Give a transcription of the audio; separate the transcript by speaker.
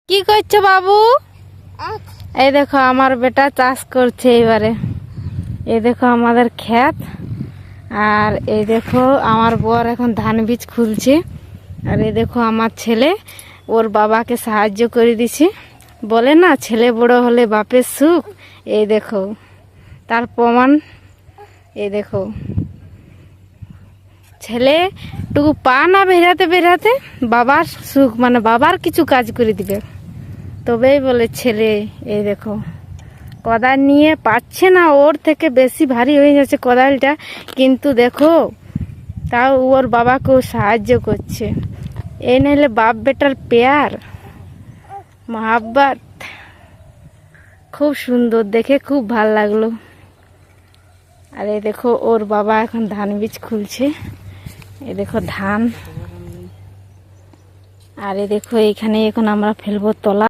Speaker 1: কি করছো বাবু? এই দেখো আমার বেটা চাষ করছে এবারে। এই দেখো আমাদের ক্ষেত, আর এই দেখো আমার বর এখন ধান বীজ খুলছে, আর এই দেখো আমার ছেলে ওর বাবাকে সাহায্য করে দিছে। বলে না ছেলে বড় হলে বাপের সুখ, এই দেখো তার প্রমাণ। এই দেখো ছেলে টুকু পা না বেরাতে বেরাতে বাবার সুখ, মানে বাবার কিছু কাজ করে দিবে তবেই বলে ছেলে। এই দেখো কোদাল নিয়ে পাচ্ছে না, ওর থেকে বেশি ভারী হয়ে যাচ্ছে কোদালটা, কিন্তু দেখো তাও ওর বাবাকেও সাহায্য করছে। এই নাহলে বাপ বেটার পেয়ার মহাব্বত। খুব সুন্দর দেখে, খুব ভাল লাগলো। আর এই দেখো ওর বাবা এখন ধান বীজ খুলছে। এই দেখো ধান, আর এই দেখো এইখানে এখন আমরা ফেলবো তলা।